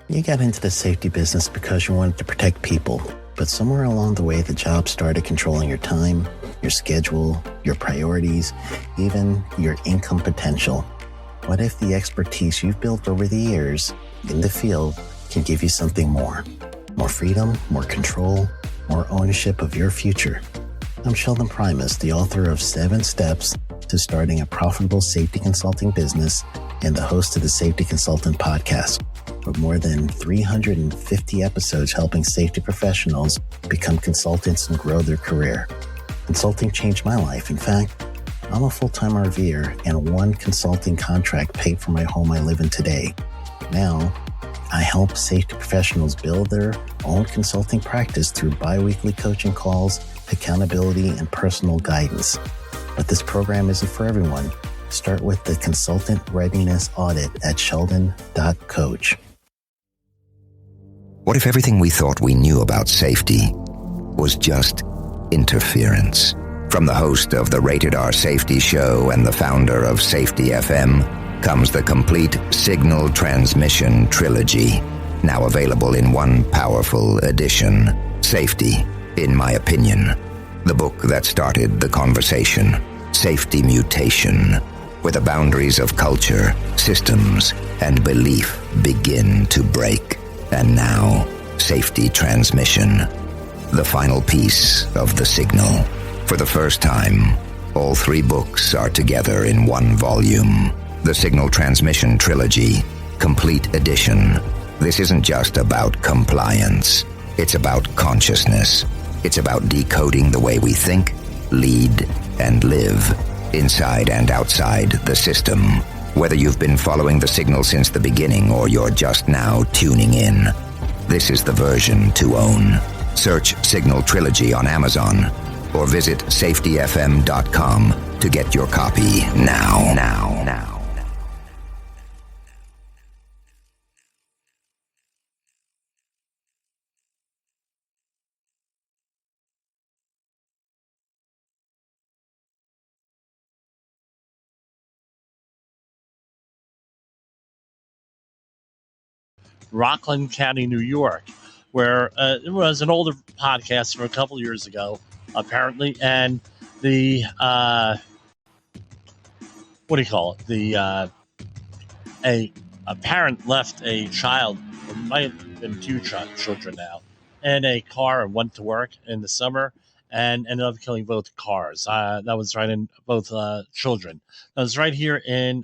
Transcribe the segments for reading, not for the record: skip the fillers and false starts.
You got into the safety business because you wanted to protect people, but somewhere along the way, the job started controlling your time, your schedule, your priorities, even your income potential. What if the expertise you've built over the years in the field can give you something more? More freedom, more control, more ownership of your future. I'm Sheldon Primus, the author of 7 Steps to Starting a Profitable Safety Consulting Business and the host of the Safety Consultant Podcast, with more than 350 episodes helping safety professionals become consultants and grow their career. Consulting changed my life. In fact, I'm a full-time RVer, and one consulting contract paid for my home I live in today. Now, I help safety professionals build their own consulting practice through bi-weekly coaching calls, accountability, and personal guidance. But this program isn't for everyone. Start with the Consultant Readiness Audit at sheldon.coach. What if everything we thought we knew about safety was just interference? From the host of the Rated R Safety Show and the founder of Safety FM comes the complete Signal Transmission Trilogy, now available in one powerful edition. Safety, in my opinion, the book that started the conversation. Safety Mutation, where the boundaries of culture, systems, and belief begin to break. And now, Safety Transmission, the final piece of the signal. For the first time, all 3 books are together in one volume. The Signal Transmission Trilogy, Complete Edition. This isn't just about compliance. It's about consciousness. It's about decoding the way we think, lead, and live, inside and outside the system. Whether you've been following the signal since the beginning or you're just now tuning in, this is the version to own. Search Signal Trilogy on Amazon or visit safetyfm.com to get your copy now. Rockland County, New York, where it was an older podcast from a couple years ago, apparently, and the a parent left a child, or might have been 2 children now, in a car and went to work in the summer and ended up killing both cars. That was right in both children. That was right here in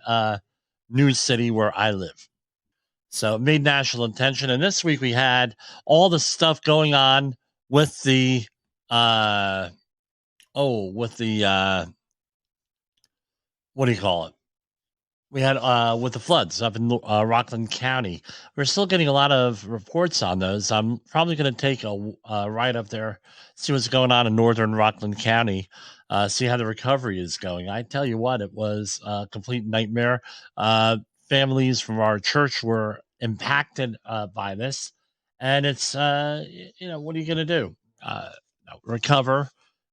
New City, where I live. So it made national attention. And this week we had all the stuff going on with the, what do you call it? We had with the floods up in Rockland County. We're still getting a lot of reports on those. I'm probably going to take a ride up there, see what's going on in northern Rockland County, see how the recovery is going. I tell you what, it was a complete nightmare. Families from our church were impacted by this, and it's what are you going to do? Recover.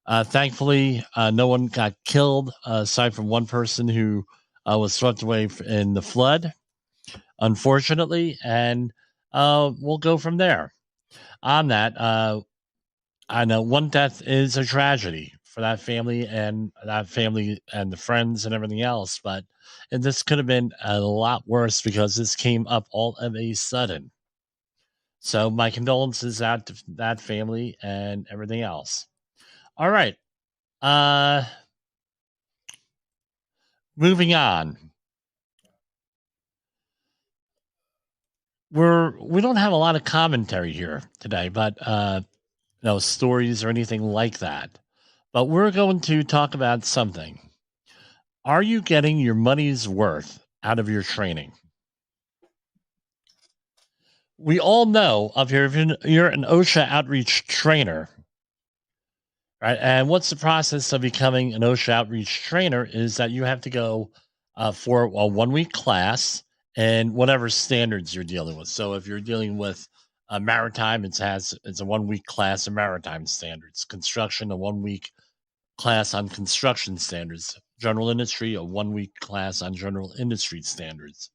Thankfully, no one got killed aside from one person who was swept away in the flood, unfortunately, and we'll go from there. On that, I know one death is a tragedy for that family and the friends and everything else, but this could have been a lot worse because this came up all of a sudden. So my condolences out to that family and everything else. All right. Moving on. We don't have a lot of commentary here today, but no stories or anything like that. But we're going to talk about something. Are you getting your money's worth out of your training? We all know if you're an OSHA outreach trainer, right? And what's the process of becoming an OSHA outreach trainer is that you have to go for a 1-week class and whatever standards you're dealing with. So if you're dealing with maritime, it's a 1-week class of maritime standards. Construction, a 1-week class on construction standards. General industry, a 1-week class on general industry standards.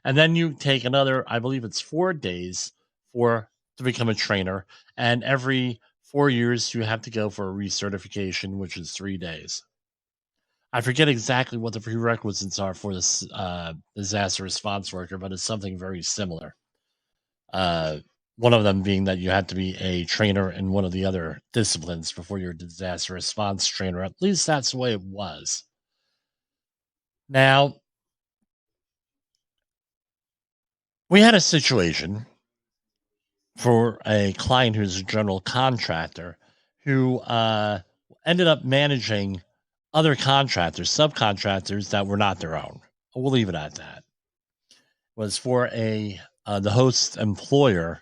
And then you take another, I believe it's 4 days to become a trainer. And every 4 years, you have to go for a recertification, which is 3 days. I forget exactly what the prerequisites are for this disaster response worker, but it's something very similar. One of them being that you have to be a trainer in one of the other disciplines before you're a disaster response trainer. At least that's the way it was. Now, we had a situation for a client who's a general contractor who ended up managing other contractors, subcontractors that were not their own. We'll leave it at that. It was for the host employer,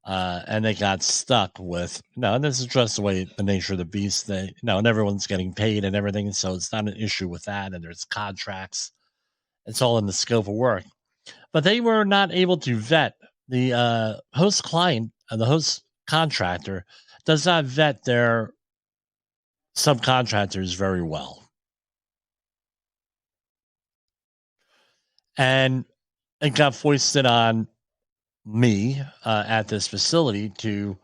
and they got stuck with and this is just the nature of the beast. And everyone's getting paid and everything, so it's not an issue with that. And there's contracts; it's all in the scope of work. But they were not able to vet the host client, the host contractor does not vet their subcontractors very well. And it got foisted on me at this facility to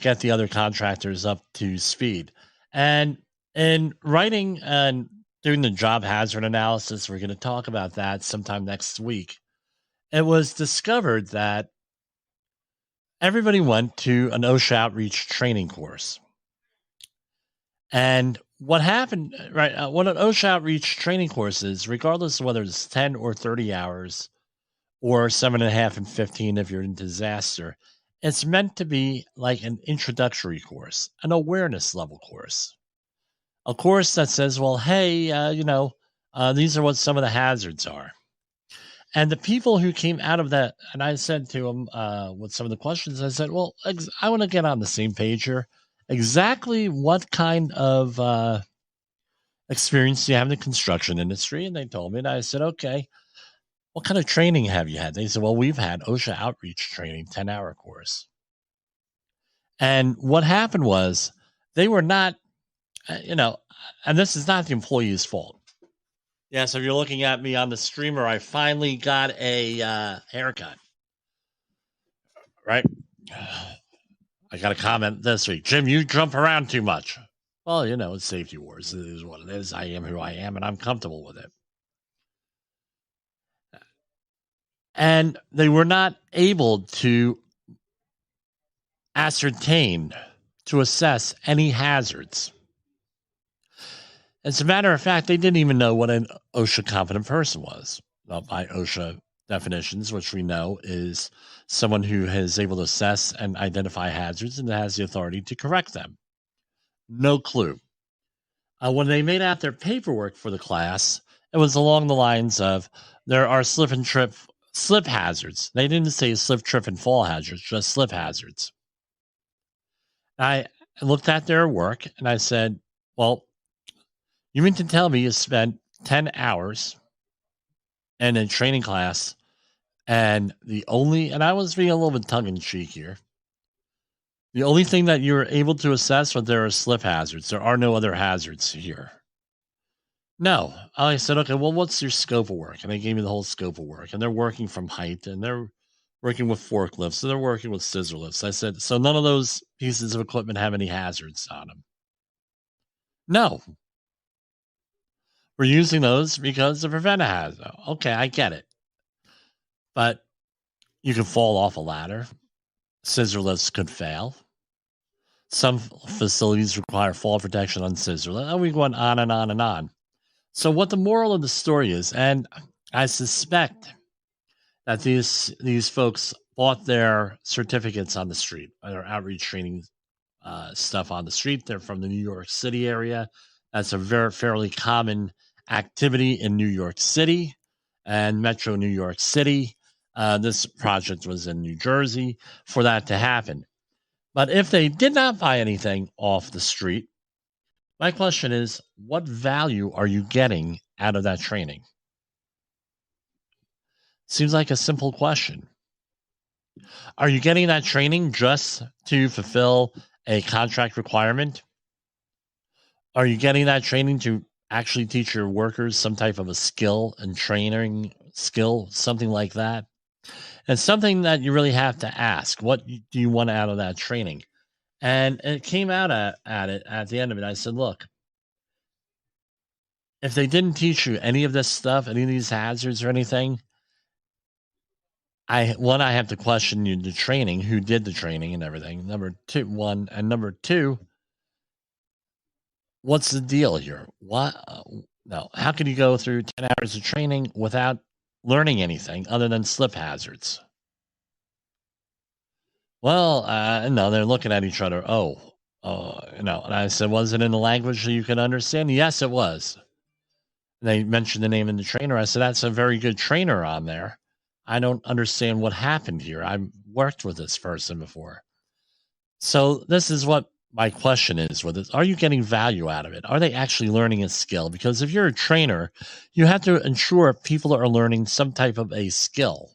get the other contractors up to speed. And in writing and doing the job hazard analysis, we're going to talk about that sometime next week. It was discovered that everybody went to an OSHA outreach training course. And what happened, right? What an OSHA outreach training course is, regardless of whether it's 10 or 30 hours or 7.5 and 15 if you're in disaster, it's meant to be like an introductory course, an awareness level course, a course that says, well, hey, these are what some of the hazards are. And the people who came out of that, and I said to them with some of the questions, I said, well, I want to get on the same page here. Exactly what kind of experience do you have in the construction industry? And they told me, and I said, okay, what kind of training have you had? They said, well, we've had OSHA outreach training, 10-hour course. And what happened was they were not, and this is not the employee's fault. Yeah, so if you're looking at me on the streamer, I finally got a haircut. Right? I got a comment this week. Jim, you jump around too much. Well, it's Safety Wars. It is what it is. I am who I am, and I'm comfortable with it. And they were not able to ascertain, to assess any hazards. As a matter of fact, they didn't even know what an OSHA competent person was. Well, by OSHA definitions, which we know is someone who is able to assess and identify hazards and has the authority to correct them. No clue. When they made out their paperwork for the class, it was along the lines of there are slip hazards. They didn't say slip, trip, and fall hazards, just slip hazards. I looked at their work and I said, well, you mean to tell me you spent 10 hours in a training class and I was being a little bit tongue-in-cheek here, the only thing that you were able to assess was there are slip hazards. There are no other hazards here. No. I said, okay, well, what's your scope of work? And they gave me the whole scope of work. And they're working from height, and they're working with forklifts, and they're working with scissor lifts. I said, so none of those pieces of equipment have any hazards on them? No. We're using those because to prevent a hazard. Okay, I get it. But you can fall off a ladder. Scissor lifts could fail. Some facilities require fall protection on scissor lifts. And we go on and on and on. So what the moral of the story is, and I suspect that these folks bought their certificates on the street, their outreach training stuff on the street. They're from the New York City area. That's a fairly common activity in New York City and Metro New York City. This project was in New Jersey for that to happen. But if they did not buy anything off the street, my question is, what value are you getting out of that training? Seems like a simple question. Are you getting that training just to fulfill a contract requirement? Are you getting that training to actually teach your workers some type of a skill and training skill, something like that. It's something that you really have to ask. What do you want out of that training? And it came out at it at the end of it. I said, look, if they didn't teach you any of this stuff, any of these hazards or anything, I have to question you the training, who did the training and everything. Number two, what's the deal here? What? No, how can you go through 10 hours of training without learning anything other than slip hazards? Well, no, they're looking at each other. And I said, was it in the language that you could understand? Yes, it was. And they mentioned the name of the trainer. I said, that's a very good trainer on there. I don't understand what happened here. I've worked with this person before. So this is what my question is with it. Are you getting value out of it? Are they actually learning a skill? Because if you're a trainer, you have to ensure people are learning some type of a skill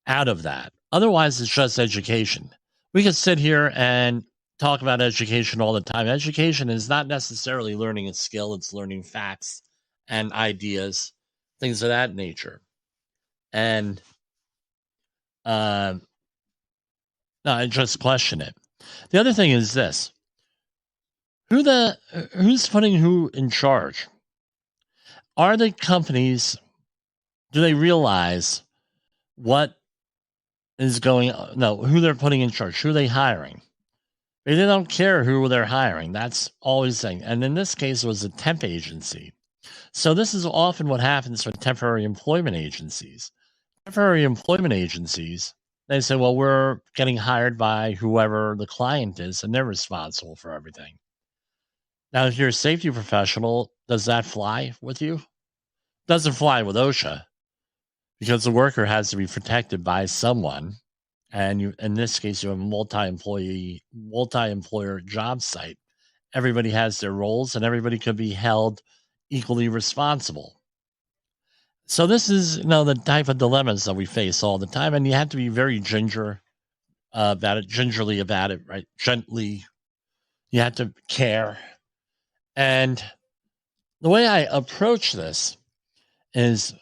out of that. Otherwise, it's just education. We could sit here and talk about education all the time. Education is not necessarily learning a skill. It's learning facts and ideas, things of that nature. And no, I just question it. The other thing is this: who's putting who in charge? Are the companies? Do they realize what is going on? No, who they're putting in charge? Who are they hiring? They don't care who they're hiring. That's always the thing. And in this case, it was a temp agency. So this is often what happens with temporary employment agencies. Temporary employment agencies, they say, well, we're getting hired by whoever the client is, and they're responsible for everything. Now, if you're a safety professional, does that fly with you? Doesn't fly with OSHA, because the worker has to be protected by someone. And you, in this case, you have a multi-employer job site. Everybody has their roles, and everybody could be held equally responsible. So this is, the type of dilemmas that we face all the time, and you have to be very gingerly about it, right? Gently. You have to care. And the way I approach this is,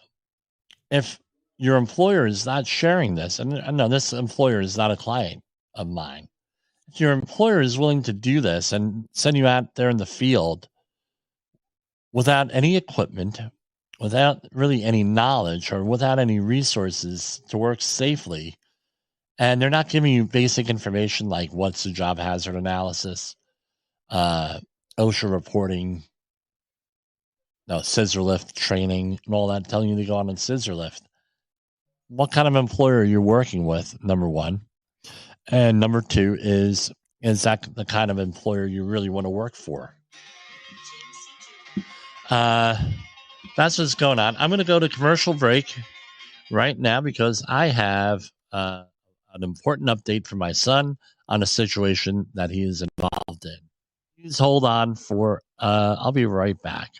if your employer is not sharing this, and I know this employer is not a client of mine, if your employer is willing to do this and send you out there in the field without any equipment, without really any knowledge, or without any resources to work safely, and they're not giving you basic information like what's the job hazard analysis, OSHA reporting, scissor lift training, and all that, telling you to go on a scissor lift. What kind of employer you're working with, number one. And number two is that the kind of employer you really want to work for? That's what's going on. I'm going to go to commercial break right now because I have an important update for my son on a situation that he is involved in. Please hold on for, I'll be right back.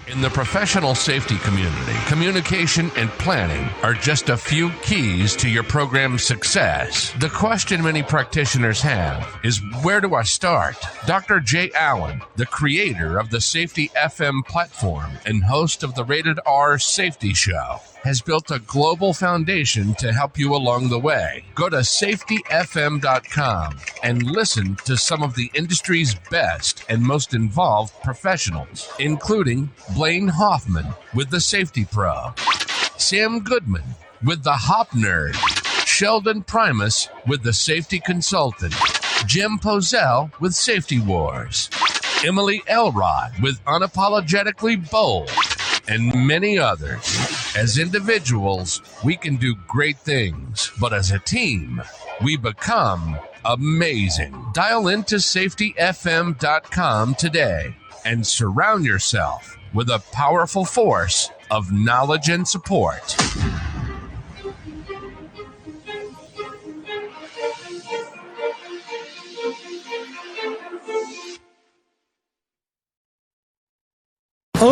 In the professional safety community, communication and planning are just a few keys to your program's success. The question many practitioners have is, where do I start? Dr. Jay Allen, the creator of the Safety FM platform and host of the Rated R Safety Show, has built a global foundation to help you along the way. Go to safetyfm.com and listen to some of the industry's best and most involved professionals, including Blaine Hoffman with the Safety Pro, Sam Goodman with the Hop Nerd, Sheldon Primus with the Safety Consultant, Jim Pozell with Safety Wars, Emily Elrod with Unapologetically Bold, and many others. As individuals, we can do great things, but as a team, we become amazing. Dial into safetyfm.com today and surround yourself with a powerful force of knowledge and support.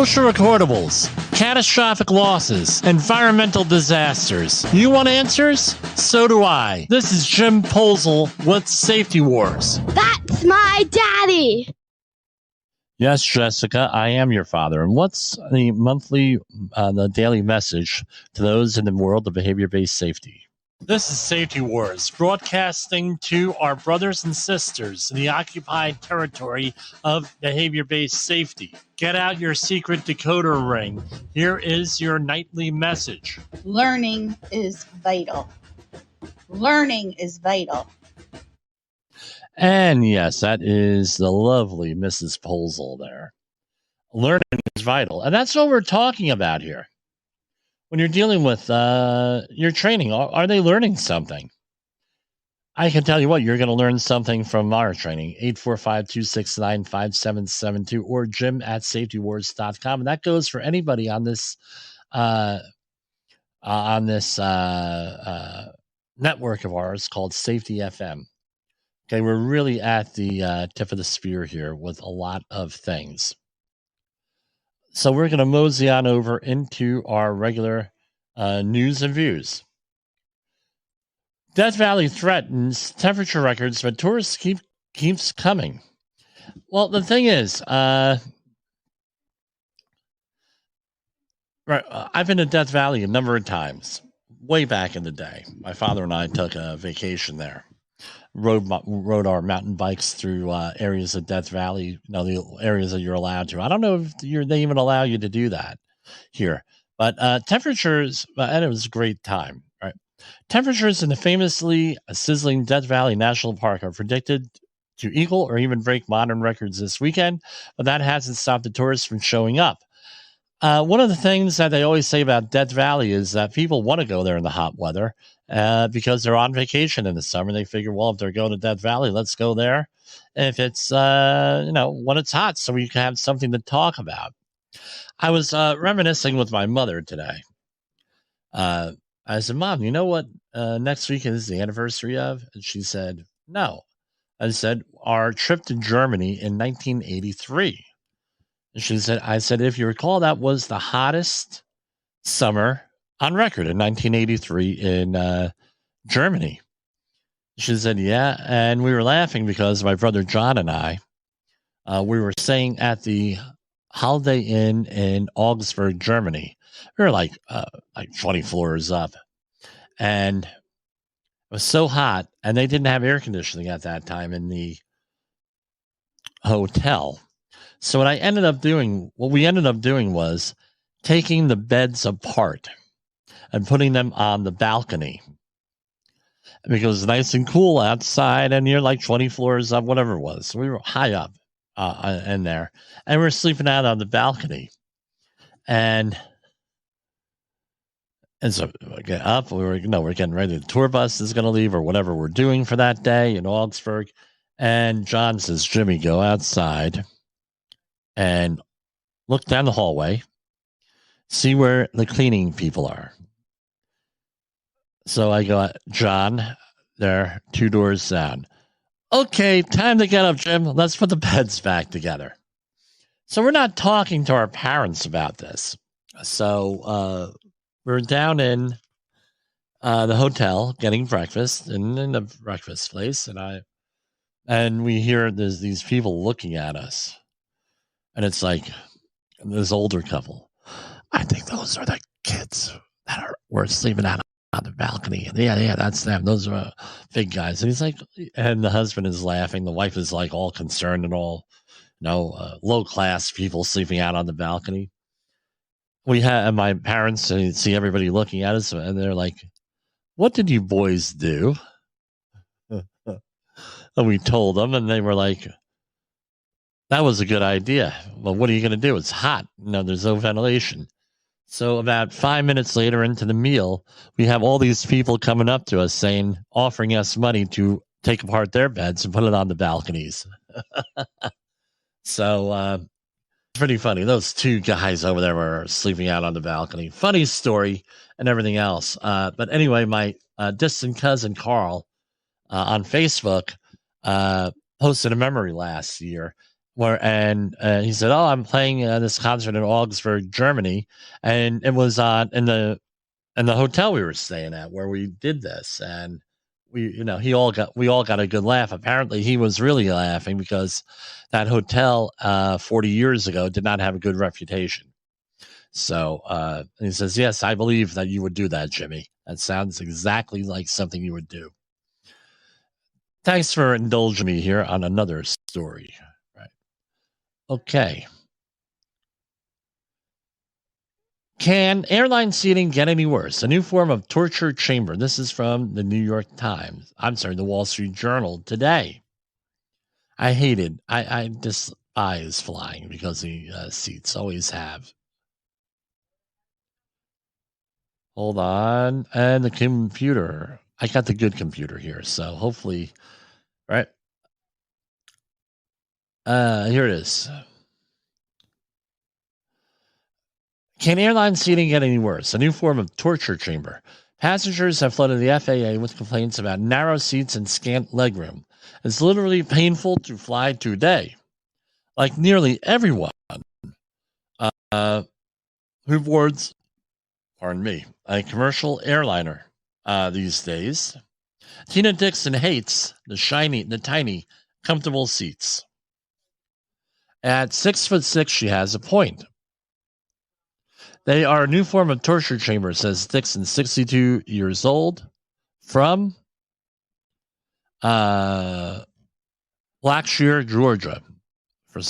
OSHA recordables, catastrophic losses, environmental disasters. You want answers? So do I. This is Jim Posel with Safety Wars. That's my daddy. Yes, Jessica, I am your father. And what's the daily message to those in the world of behavior-based safety? This is Safety Wars, broadcasting to our brothers and sisters in the occupied territory of behavior-based safety. Get out your secret decoder ring. Here is your nightly message. Learning is vital. Learning is vital. And yes, that is the lovely Mrs. Posel there. Learning is vital. And that's what we're talking about here. When you're dealing with your training, are they learning something? I can tell you what, you're going to learn something from our training, 845-269-5772 or jim@safetywars.com. And that goes for anybody on this network of ours called Safety FM. Okay, we're really at the tip of the spear here with a lot of things. So we're going to mosey on over into our regular news and views. Death Valley threatens temperature records, but tourists keeps coming. Well, the thing is, I've been to Death Valley a number of times, way back in the day. My father and I took a vacation there. Rode our mountain bikes through areas of Death Valley, the areas that you're allowed to. I don't know if they even allow you to do that here, but temperatures, and it was a great time, right? Temperatures in the famously sizzling Death Valley National Park are predicted to equal or even break modern records this weekend, but that hasn't stopped the tourists from showing up. One of the things that they always say about Death Valley is that people want to go there in the hot weather because they're on vacation in the summer. They figure, well, if they're going to Death Valley, let's go there. If it's, when it's hot, so we can have something to talk about. I was reminiscing with my mother today. I said, Mom, you know what next week is the anniversary of? And she said, no. I said, our trip to Germany in 1983. She said, I said, if you recall, that was the hottest summer on record in 1983 in Germany. She said, yeah. And we were laughing because my brother John and I, we were staying at the Holiday Inn in Augsburg, Germany. We were like 20 floors up. And it was so hot. And they didn't have air conditioning at that time in the hotel. So what we ended up doing was taking the beds apart and putting them on the balcony because it was nice and cool outside and you're like 20 floors up, whatever it was. So we were high up in there and we were sleeping out on the balcony. And so we get up, we're getting ready. The tour bus is going to leave or whatever we're doing for that day in Augsburg. And John says, Jimmy, go outside and look down the hallway, see where the cleaning people are. So I go, John, they're 2 doors down. Okay, time to get up, Jim. Let's put the beds back together. So we're not talking to our parents about this. So we're down in the hotel getting breakfast in the breakfast place, and we hear there's these people looking at us. And it's like this older couple. I think those are the kids that were sleeping out on the balcony. Yeah, that's them. Those are big guys. And he's like, and the husband is laughing. The wife is like all concerned and all, low class people sleeping out on the balcony. We had my parents see everybody looking at us, and they're like, "What did you boys do?" And we told them, and they were like, that was a good idea. Well, what are you going to do? It's hot. There's no ventilation. So about 5 minutes later into the meal, we have all these people coming up to us offering us money to take apart their beds and put it on the balconies. So it's pretty funny. Those 2 guys over there were sleeping out on the balcony. Funny story and everything else. But anyway, my distant cousin Carl on Facebook posted a memory last year. and he said, "Oh, I'm playing this concert in Augsburg, Germany," and it was in the hotel we were staying at where we did this, and we all got a good laugh. Apparently, he was really laughing because that hotel 40 years ago did not have a good reputation. So he says, "Yes, I believe that you would do that, Jimmy. That sounds exactly like something you would do." Thanks for indulging me here on another story. Right. Okay. Can airline seating get any worse? A new form of torture chamber. This is from the New York Times. I'm sorry, the Wall Street Journal today. I despise flying because the seats always have. Hold on. And the computer. I got the good computer here, so hopefully, right? Here it is. Can airline seating get any worse? A new form of torture chamber. Passengers have flooded the FAA with complaints about narrow seats and scant legroom. It's literally painful to fly today. Like nearly everyone who boards, pardon me, a commercial airliner these days. Tina Dixon hates the tiny, comfortable seats. At 6'6", she has a point. They are a new form of torture chamber, says Dixon, 62 years old, from Blackshear, Georgia.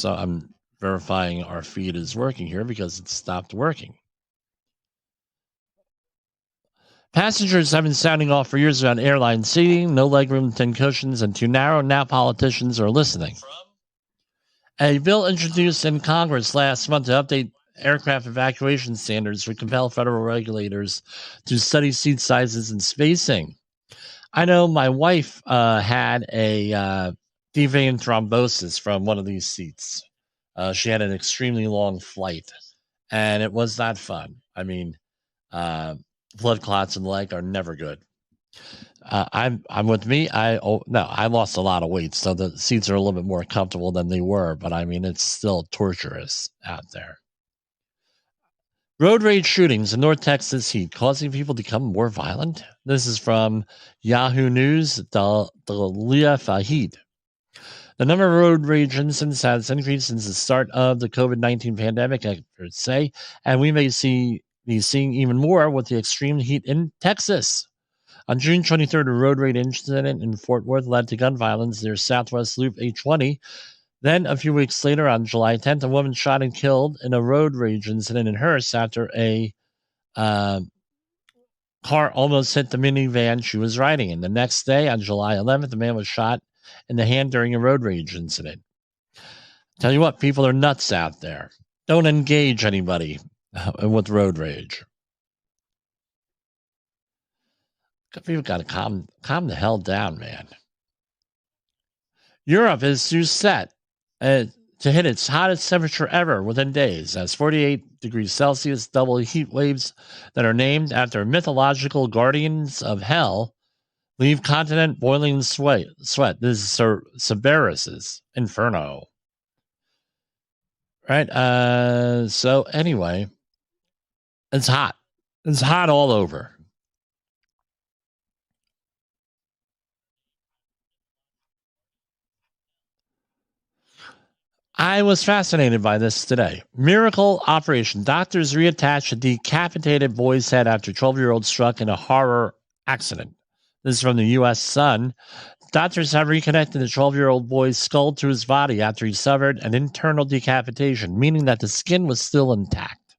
I'm verifying our feed is working here because it stopped working. Passengers have been sounding off for years about airline seating, no legroom, 10 cushions, and too narrow. Now politicians are listening. A bill introduced in Congress last month to update aircraft evacuation standards would compel federal regulators to study seat sizes and spacing. I know my wife had a deep vein thrombosis from one of these seats. She had an extremely long flight, and it was not fun. I mean, blood clots in the leg are never good. I'm with me. I lost a lot of weight, so the seats are a little bit more comfortable than they were. But I mean, it's still torturous out there. Road rage shootings in North Texas heat causing people to become more violent. This is from Yahoo News. Dalia Fahid. The number of road rage incidents has increased since the start of the COVID-19 pandemic, experts say, and we may be seeing even more with the extreme heat in Texas. On June 23rd, a road rage incident in Fort Worth led to gun violence near Southwest Loop 820. Then, a few weeks later, on July 10th, a woman shot and killed in a road rage incident in Hearst after a car almost hit the minivan she was riding in. The next day, on July 11th, the man was shot in the hand during a road rage incident. Tell you what, people are nuts out there. Don't engage anybody with road rage. People got to calm the hell down, man. Europe is too set to hit its hottest temperature ever within days, as 48 degrees Celsius double heat waves that are named after mythological guardians of hell leave continent boiling sweat. This is Cerberus's Inferno. Right? So anyway, it's hot. It's hot all over. I was fascinated by this today. Miracle operation. Doctors reattach a decapitated boy's head after 12-year-old struck in a horror accident. This is from the U.S. Sun. Doctors have reconnected the 12-year-old boy's skull to his body after he suffered an internal decapitation, meaning that the skin was still intact.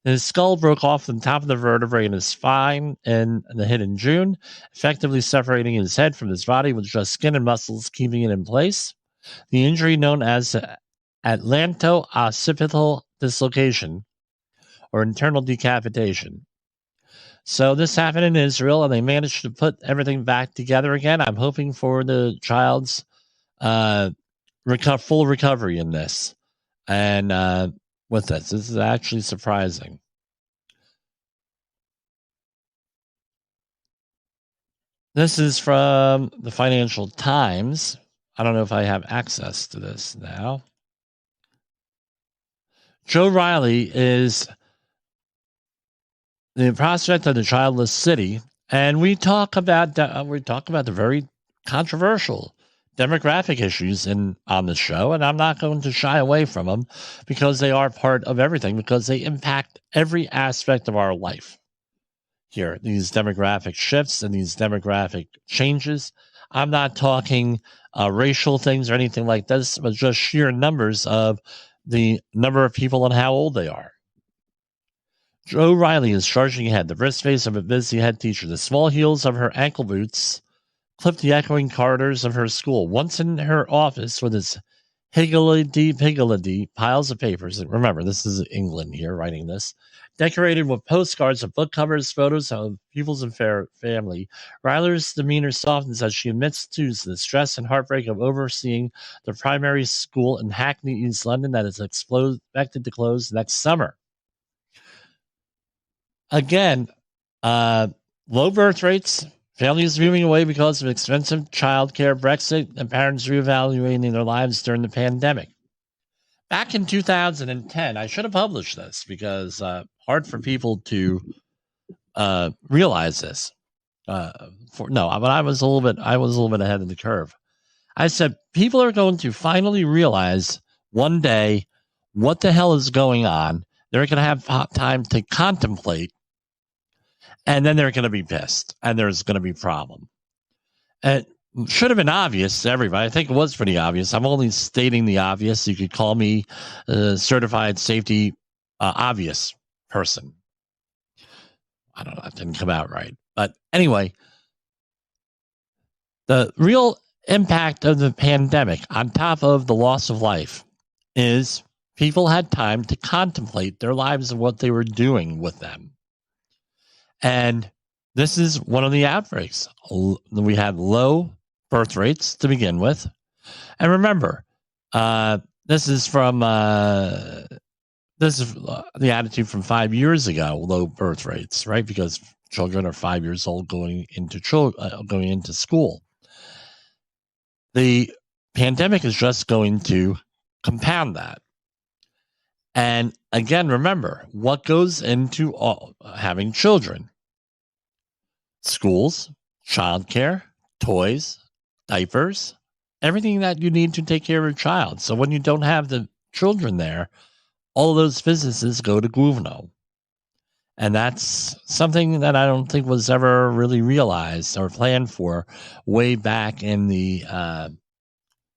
His skull broke off the top of the vertebrae in his spine and the hit in June, effectively separating his head from his body with just skin and muscles keeping it in place. The injury, known as atlanto-occipital dislocation or internal decapitation. So this happened in Israel, and they managed to put everything back together again. I'm hoping for the child's full recovery in this. And with this is actually surprising. This is from the Financial Times. I don't know if I have access to this now. Joe Riley is the prospect of the childless city, and we talk about the very controversial demographic issues on the show, and I'm not going to shy away from them because they are part of everything, because they impact every aspect of our life here. These demographic shifts and these demographic changes. I'm not talking racial things or anything like this, but just sheer numbers of the number of people and how old they are. Joe Riley is charging ahead, the brisk face of a busy head teacher. The small heels of her ankle boots clip the echoing corridors of her school. Once in her office with its higgledy-piggledy piles of papers. Remember, this is England here writing this. Decorated with postcards of book covers, photos of pupils and family, Riley's demeanor softens as she admits to the stress and heartbreak of overseeing the primary school in Hackney, East London, that is expected to close next summer. Again, low birth rates, families moving away because of expensive childcare, Brexit, and parents reevaluating their lives during the pandemic. Back in 2010, I should have published this because hard for people to realize this. But I was a little bit ahead of the curve. I said people are going to finally realize one day what the hell is going on. They're going to have time to contemplate. And then they're going to be pissed, and there's going to be a problem. It should have been obvious to everybody. I think it was pretty obvious. I'm only stating the obvious. You could call me a certified safety obvious person. I don't know. That didn't come out right. But anyway, the real impact of the pandemic, on top of the loss of life, is people had time to contemplate their lives and what they were doing with them. And this is one of the outbreaks. We had low birth rates to begin with. And remember, this is the attitude from 5 years ago, low birth rates, right? Because children are 5 years old going into school. The pandemic is just going to compound that. And again, remember what goes into having children. Schools, childcare, toys, diapers, everything that you need to take care of your child. So when you don't have the children there, all of those businesses go to Guvno. And that's something that I don't think was ever really realized or planned for way back in the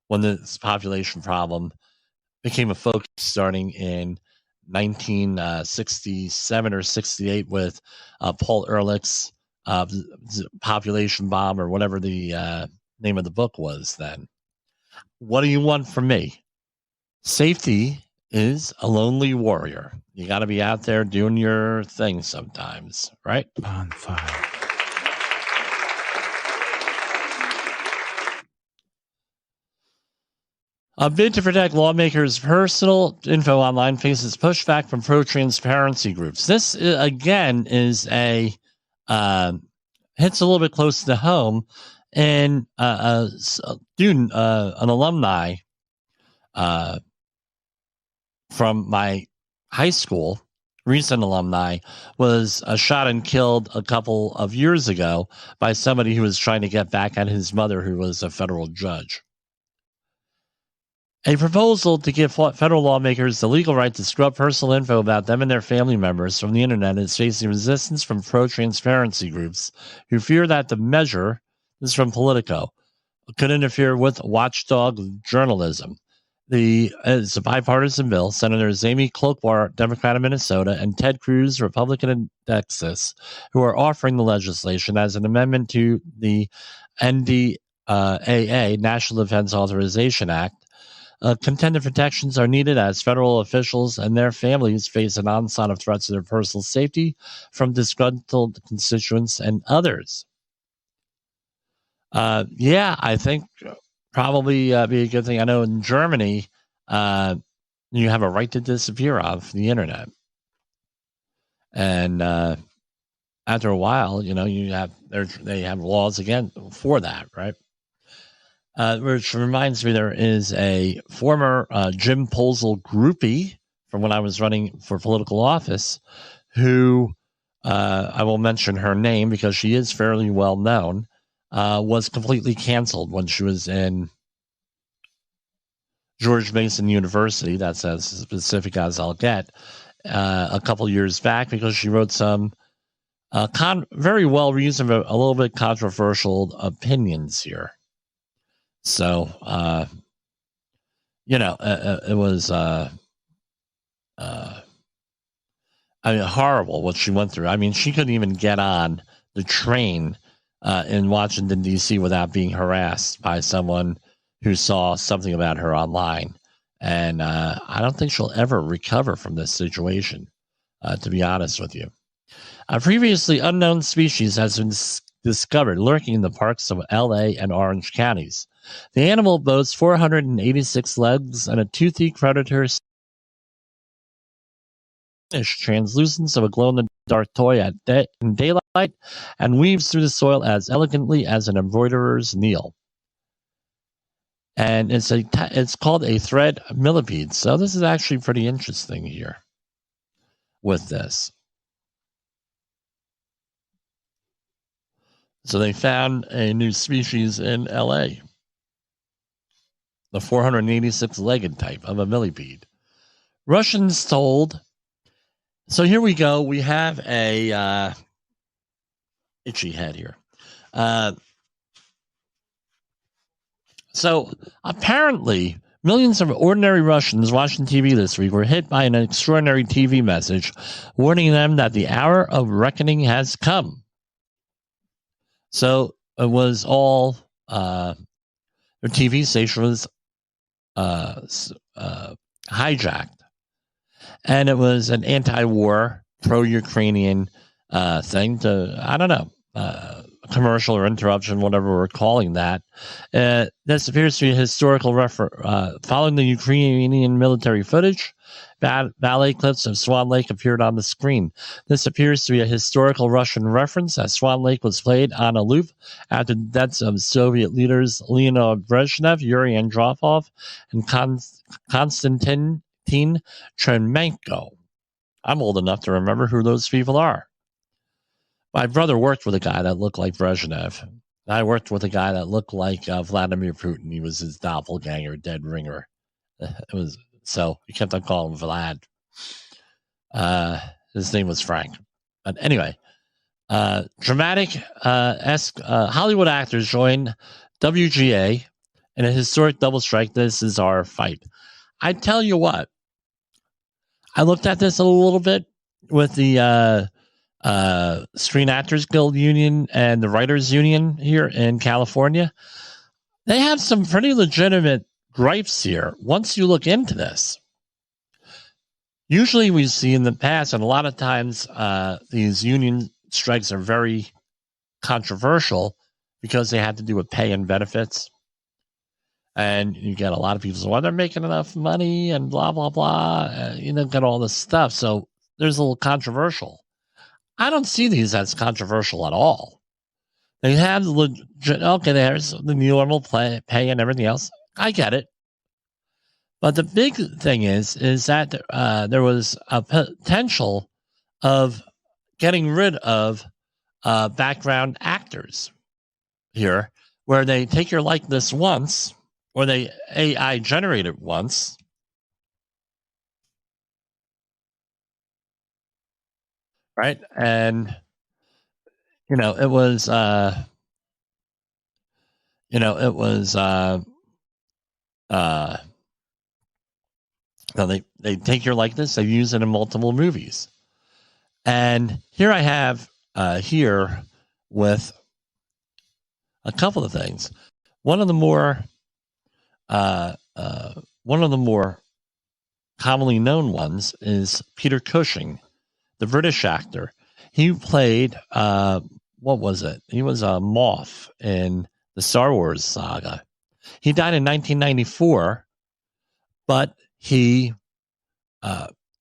when this population problem became a focus starting in 1967 or 68 with Paul Ehrlich's population bomb, or whatever the name of the book was then. What do you want from me? Safety is a lonely warrior. You got to be out there doing your thing sometimes, right? On fire. A bid to protect lawmakers' personal info online faces pushback from pro-transparency groups. This, again, is hits a little bit close to home. And a student, an alumni from my high school, recent alumni, was shot and killed a couple of years ago by somebody who was trying to get back at his mother, who was a federal judge. A proposal to give federal lawmakers the legal right to scrub personal info about them and their family members from the internet is facing resistance from pro-transparency groups who fear that the measure, this is from Politico, could interfere with watchdog journalism. It's a bipartisan bill. Senators Amy Klobuchar, Democrat of Minnesota, and Ted Cruz, Republican in Texas, who are offering the legislation as an amendment to the NDAA, National Defense Authorization Act. Contended protections are needed as federal officials and their families face an onslaught of threats to their personal safety from disgruntled constituents and others. I think probably be a good thing. I know in Germany, you have a right to disappear off the internet. And after a while, they have laws again for that, right? which reminds me there is a former Jim Posel groupie from when I was running for political office who, I will mention her name because she is fairly well known, was completely canceled when she was in George Mason University. That's as specific as I'll get. A couple years back because she wrote some very well reasoned, but a little bit controversial opinions here. So, it was, horrible what she went through. I mean, she couldn't even get on the train in Washington, D.C. without being harassed by someone who saw something about her online. And I don't think she'll ever recover from this situation, to be honest with you. A previously unknown species has been discovered lurking in the parks of L.A. and Orange counties. The animal boasts 486 legs and a toothy predator translucence of a glow-in-the-dark toy in daylight and weaves through the soil as elegantly as an embroiderer's needle. And it's called a thread millipede. So this is actually pretty interesting here with this. So they found a new species in LA, the 486-legged type of a millipede. Russians told. So here we go. We have a itchy head here. So apparently, millions of ordinary Russians watching TV this week were hit by an extraordinary TV message warning them that the hour of reckoning has come. So it was all their TV station was hijacked. And it was an anti-war, pro-Ukrainian thing to, I don't know, commercial or interruption, whatever we're calling that. This appears to be a historical following the Ukrainian military footage. Ballet clips of Swan Lake appeared on the screen. This appears to be a historical Russian reference, as Swan Lake was played on a loop after the deaths of Soviet leaders Leonid Brezhnev, Yuri Andropov, and Konstantin Chernenko. I'm old enough to remember who those people are. My brother worked with a guy that looked like Brezhnev. I worked with a guy that looked like Vladimir Putin. He was his doppelganger, dead ringer. So we kept on calling him Vlad. His name was Frank. But anyway, dramatic Hollywood actors join WGA in a historic double strike. This is our fight. I tell you what, I looked at this a little bit with the Screen Actors Guild Union and the Writers Union here in California. They have some pretty legitimate gripes here once you look into this. Usually we see in the past, and a lot of times these union strikes are very controversial because they have to do with pay and benefits. And you get a lot of people saying, well, they're making enough money and blah, blah, blah. Get all this stuff. So there's a little controversial. I don't see these as controversial at all. They have there's the normal pay and everything else. I get it. But the big thing is that there was a potential of getting rid of background actors here, where they take your likeness once, or they AI generate it once, right? And it was they take your likeness, they use it in multiple movies. And here I have here with a couple of things. One of the more commonly known ones is Peter Cushing, the British actor. He played what was it? He was a Moff in the Star Wars saga. He died in 1994, but he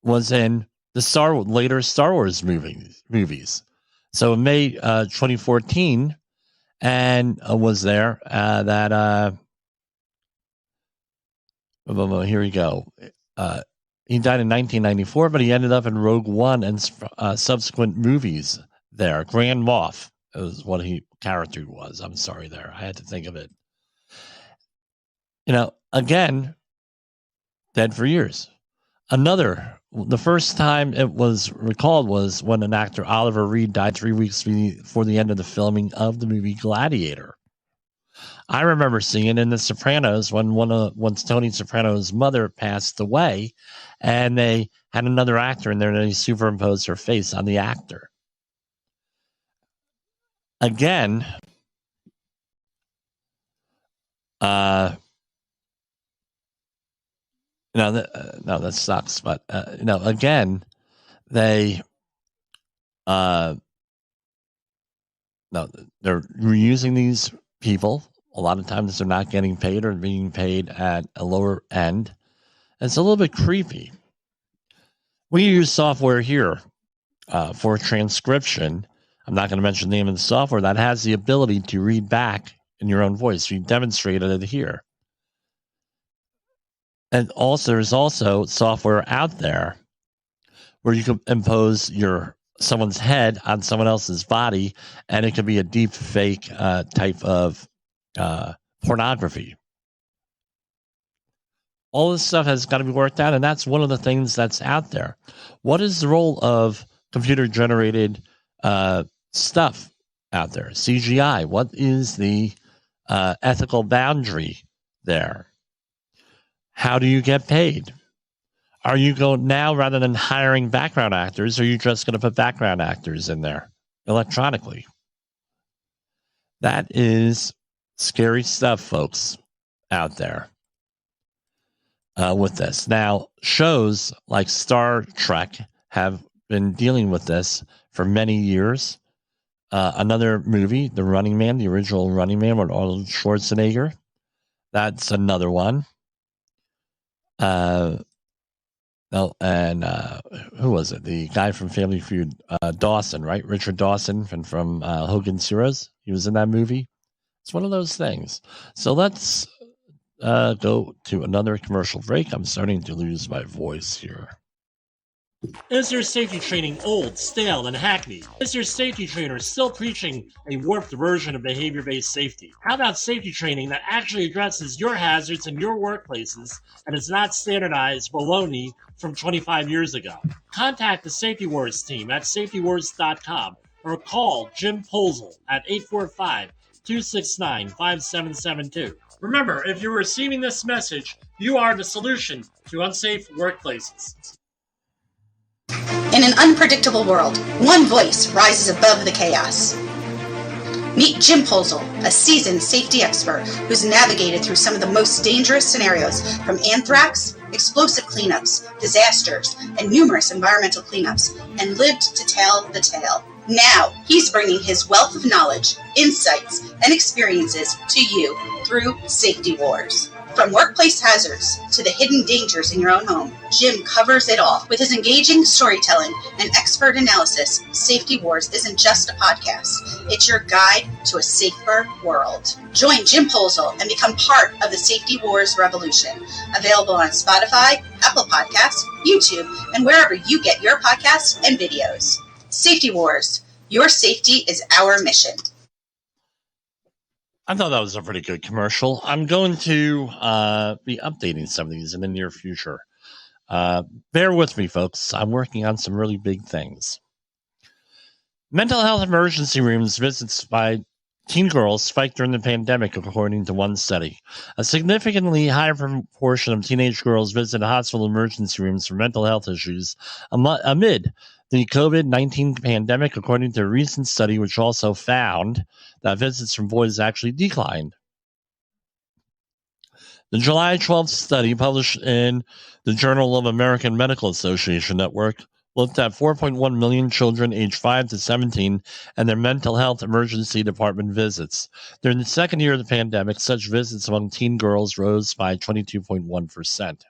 was in the later Star Wars movies. So in May 2014, and was there that Here we go. He died in 1994, but he ended up in Rogue One and subsequent movies there. Grand Moff is what he character was. I'm sorry there. I had to think of it. Again, dead for years. The first time it was recalled was when an actor, Oliver Reed, died 3 weeks before the end of the filming of the movie Gladiator. I remember seeing it in The Sopranos once Tony Soprano's mother passed away, and they had another actor in there, and they superimposed her face on the actor. Again, no, that sucks. But again, they they're reusing these people. A lot of times they're not getting paid or being paid at a lower end. It's a little bit creepy. We use software here for transcription. I'm not going to mention the name of the software that has the ability to read back in your own voice. We demonstrated it here. And also, there's also software out there where you can impose someone's head on someone else's body, and it could be a deep fake type of pornography. All this stuff has got to be worked out, and that's one of the things that's out there. What is the role of computer-generated stuff out there? CGI. What is the ethical boundary there? How do you get paid? Are you going now, rather than hiring background actors, are you just going to put background actors in there electronically? That is scary stuff, folks, out there with this. Now, shows like Star Trek have been dealing with this for many years. Another movie, The Running Man, the original Running Man with Arnold Schwarzenegger. That's another one. Who was it? The guy from Family Feud, Dawson, right? Richard Dawson from Hogan's Heroes. He was in that movie. It's one of those things. So let's go to another commercial break. I'm starting to lose my voice here. Is your safety training old, stale, and hackneyed? Is your safety trainer still preaching a warped version of behavior-based safety? How about safety training that actually addresses your hazards in your workplaces and is not standardized baloney from 25 years ago? Contact the Safety Wars team at safetywars.com or call Jim Posel at 845-269-5772. Remember, if you're receiving this message, you are the solution to unsafe workplaces. In an unpredictable world, one voice rises above the chaos. Meet Jim Posel, a seasoned safety expert who's navigated through some of the most dangerous scenarios, from anthrax, explosive cleanups, disasters, and numerous environmental cleanups, and lived to tell the tale. Now, he's bringing his wealth of knowledge, insights, and experiences to you through Safety Wars. From workplace hazards to the hidden dangers in your own home, Jim covers it all. With his engaging storytelling and expert analysis, Safety Wars isn't just a podcast. It's your guide to a safer world. Join Jim Posel and become part of the Safety Wars revolution. Available on Spotify, Apple Podcasts, YouTube, and wherever you get your podcasts and videos. Safety Wars. Your safety is our mission. I thought that was a pretty good commercial. I'm going to be updating some of these in the near future. Bear with me, folks. I'm working on some really big things. Mental health emergency rooms visits by teen girls spiked during the pandemic, according to one study. A significantly higher proportion of teenage girls visited hospital emergency rooms for mental health issues amid the COVID-19 pandemic, according to a recent study, which also found that visits from boys actually declined. The July 12th study, published in the Journal of American Medical Association Network, looked at 4.1 million children aged 5 to 17 and their mental health emergency department visits. During the second year of the pandemic, such visits among teen girls rose by 22.1%.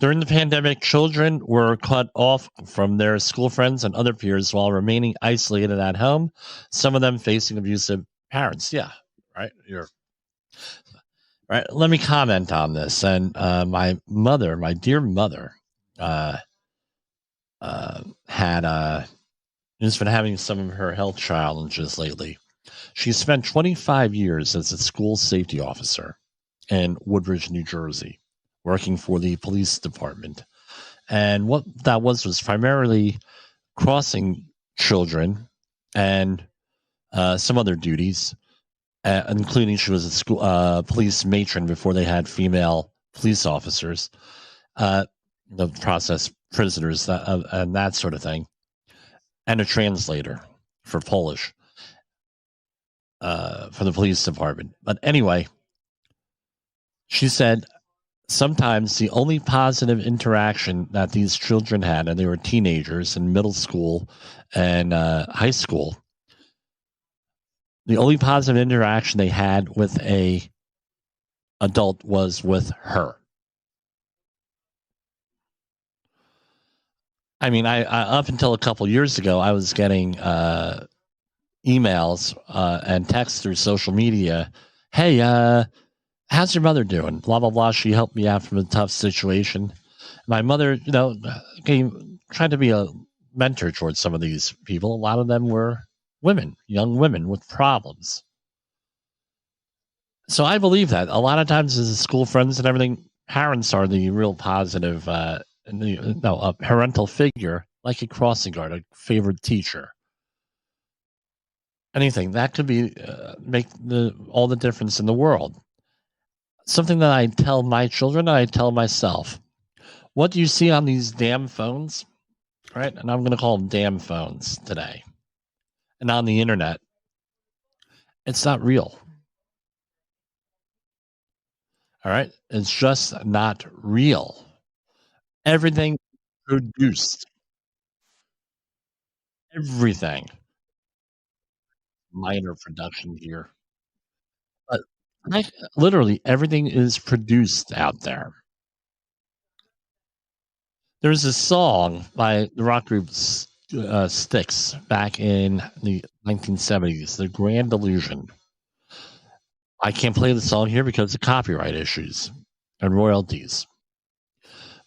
During the pandemic, children were cut off from their school friends and other peers while remaining isolated at home, some of them facing abusive parents. Yeah, right. Right. Let me comment on this. And my dear mother, uh, had has been having some of her health challenges lately. She spent 25 years as a school safety officer in Woodbridge, New Jersey, working for the police department. And what that was primarily crossing children and some other duties, including she was a school police matron before they had female police officers, the process prisoners, and that sort of thing, and a translator for Polish for the police department. But anyway, she said sometimes the only positive interaction that these children had, and they were teenagers in middle school and high school, the only positive interaction they had with a adult was with her. I mean, I up until a couple years ago, I was getting emails and texts through social media. Hey, how's your mother doing? Blah blah blah. She helped me out from a tough situation. My mother, tried to be a mentor towards some of these people. A lot of them were women, young women with problems. So I believe that a lot of times as school friends and everything, parents are the real positive, a parental figure, like a crossing guard, a favorite teacher, anything that could be make all the difference in the world. Something that I tell my children, I tell myself. What do you see on these damn phones? Right? And I'm going to call them damn phones today. And on the internet, it's not real. All right? It's just not real. Everything produced. Everything. Minor production here. But literally everything is produced out there. There's a song by the rock group Styx back in the 1970s, The Grand Illusion. I can't play the song here because of copyright issues and royalties.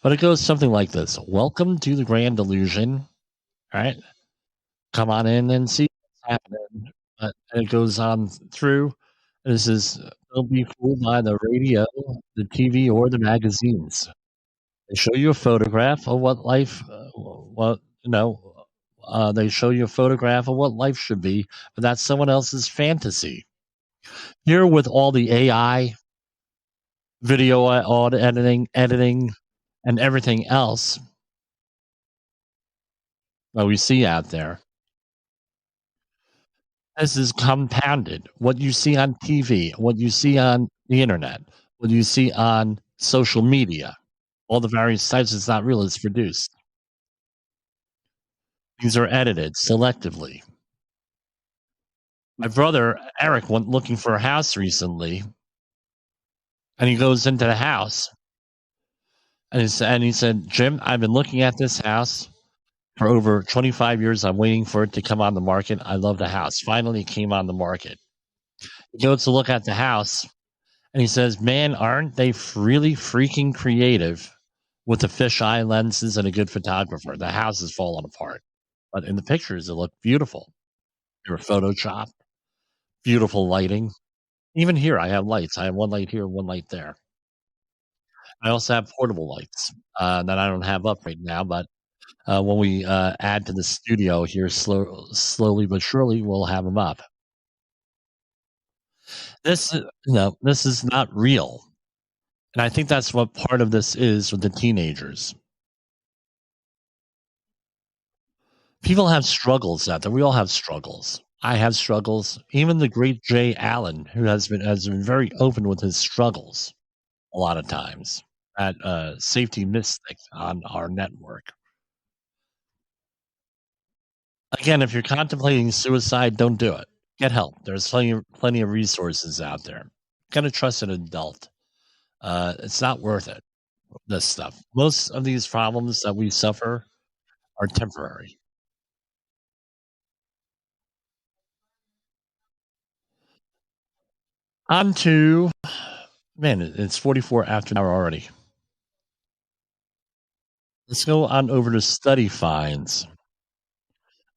But it goes something like this. Welcome to the Grand Illusion. All right. Come on in and see what's happening. And it goes on through. This is don't be fooled by the radio, the TV, or the magazines. They show you a photograph of what life, they show you a photograph of what life should be, but that's someone else's fantasy. Here with all the AI, video audio editing, and everything else that we see out there, this is compounded. What you see on TV, what you see on the internet, what you see on social media, all the various types, it's not real, it's produced. These are edited selectively. My brother Eric went looking for a house recently, and he goes into the house, and he said, "Jim, I've been looking at this house for over 25 years. I'm waiting for it to come on the market. I love the house. Finally, it came on the market." He goes to look at the house, and he says, "Man, aren't they really freaking creative with the fisheye lenses and a good photographer? The house is falling apart, but in the pictures, it looked beautiful. They were photoshopped, beautiful lighting. Even here, I have lights. I have one light here, one light there. I also have portable lights that I don't have up right now, but when we add to the studio here, slowly but surely, we'll have them up. This is not real, and I think that's what part of this is with the teenagers. People have struggles out there. We all have struggles. I have struggles. Even the great Jay Allen, who has been very open with his struggles a lot of times at Safety Mystic on our network. Again, if you're contemplating suicide, don't do it. Get help. There's plenty of resources out there. Gotta trust an adult. It's not worth it. This stuff. Most of these problems that we suffer are temporary. On to Man, it's 44 after an hour already. Let's go on over to study finds.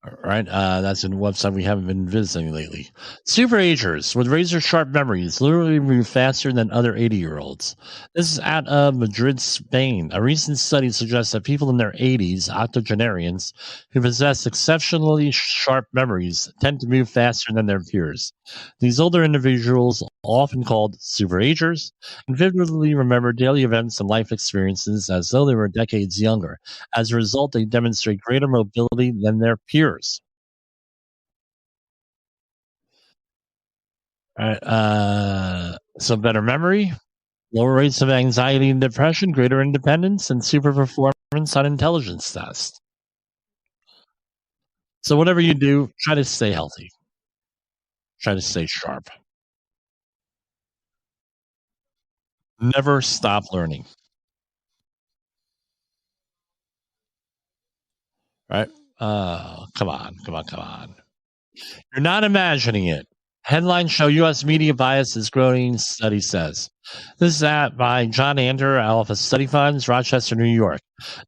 All right, that's a website we haven't been visiting lately. Superagers with razor sharp memories literally move faster than other 80-year-olds. This is out of Madrid, Spain. A recent study suggests that people in their 80s, octogenarians, who possess exceptionally sharp memories, tend to move faster than their peers. These older individuals, often called superagers, vividly remember daily events and life experiences as though they were decades younger. As a result, they demonstrate greater mobility than their peers. All right, so better memory, lower rates of anxiety and depression, greater independence, and super performance on intelligence tests. So whatever you do, try to stay healthy. Try to stay sharp. Never stop learning. Right? Come on. You're not imagining it. Headlines show U.S. media bias is growing, study says. This is by John Ander, Alpha Study Funds, Rochester, New York.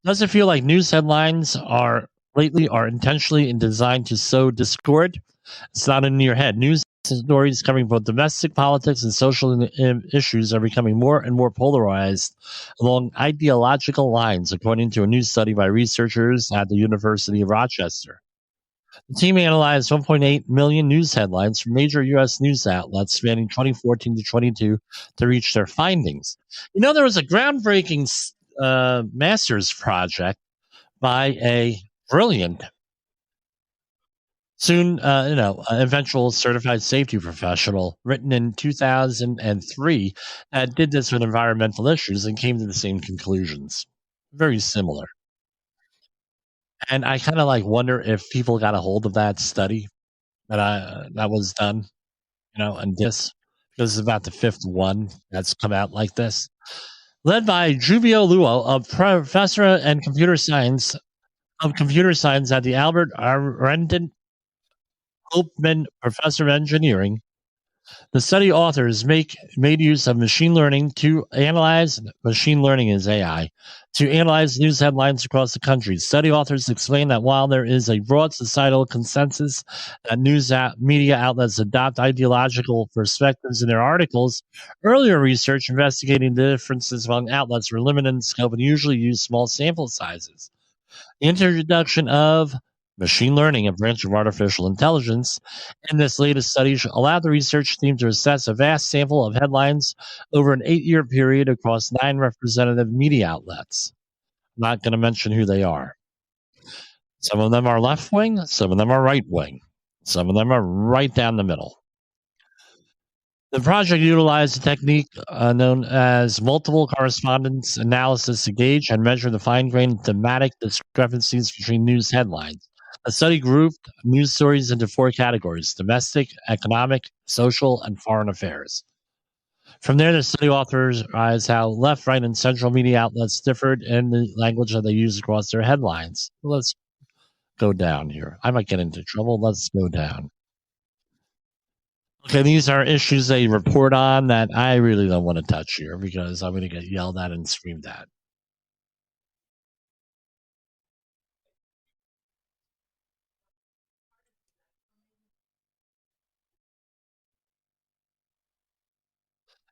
Does it feel like news headlines are intentionally designed to sow discord? It's not in your head. News stories covering both domestic politics and social issues are becoming more and more polarized along ideological lines, according to a new study by researchers at the University of Rochester. The team analyzed 1.8 million news headlines from major U.S. news outlets spanning 2014 to 22 to reach their findings. You know, there was a groundbreaking master's project by a brilliant, eventual certified safety professional written in 2003 that did this with environmental issues and came to the same conclusions. Very similar. And I kind of wonder if people got a hold of that study that was done, and this, because it's about the fifth one that's come out like this. Led by Juvio Luo, a professor in computer science at the Albert Renton Kopman Professor of Engineering. The study authors made use of machine learning to analyze AI to analyze news headlines across the country. Study authors explain that while there is a broad societal consensus that media outlets adopt ideological perspectives in their articles, earlier research investigating the differences among outlets were limited in scope and usually used small sample sizes. The introduction of machine learning, a branch of artificial intelligence, in this latest study allowed the research team to assess a vast sample of headlines over an 8-year period across 9 representative media outlets. I'm not going to mention who they are. Some of them are left wing, some of them are right wing, some of them are right down the middle. The project utilized a technique known as multiple correspondence analysis to gauge and measure the fine-grained thematic discrepancies between news headlines. The study grouped news stories into 4 categories: domestic, economic, social, and foreign affairs. From there, the study authorized how left, right, and central media outlets differed in the language that they use across their headlines. Let's go down here. I might get into trouble. Let's go down. Okay, these are issues they report on that I really don't want to touch here because I'm going to get yelled at and screamed at.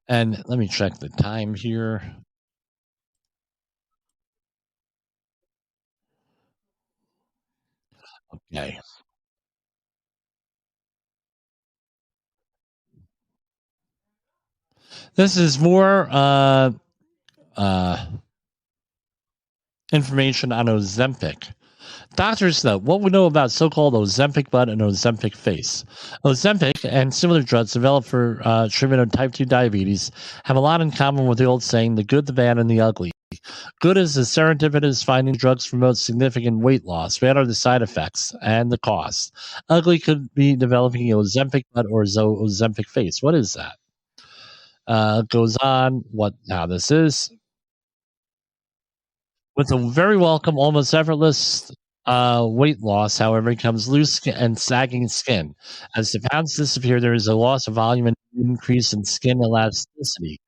And let me check the time here. Okay. This is more information on Ozempic. Doctors know what we know about so-called Ozempic butt and Ozempic face. Ozempic and similar drugs developed for treatment of type 2 diabetes have a lot in common with the old saying, the good, the bad, and the ugly. Good is the serendipitous finding drugs promote significant weight loss. Bad are the side effects and the cost. Ugly could be developing Ozempic butt or Ozempic face. What is that? Goes on how this is. With a very welcome, almost effortless weight loss, however, comes loose and sagging skin. As the pounds disappear, there is a loss of volume and increase in skin elasticity.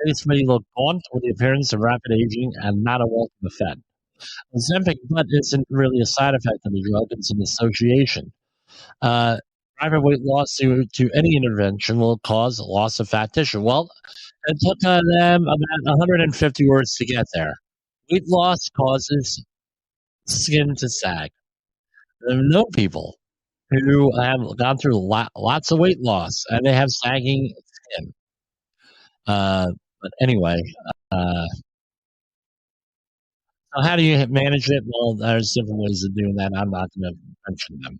face may look gaunt with the appearance of rapid aging and not a welcome effect. Ozempic but isn't really a side effect of the drug, it's an association. Uh, Rapid weight loss to any intervention will cause loss of fat tissue. Well, it took them about 150 words to get there. Weight loss causes skin to sag. There are no people who have gone through lots of weight loss and they have sagging skin. But anyway, so how do you manage it? Well, there's different ways of doing that. I'm not going to mention them.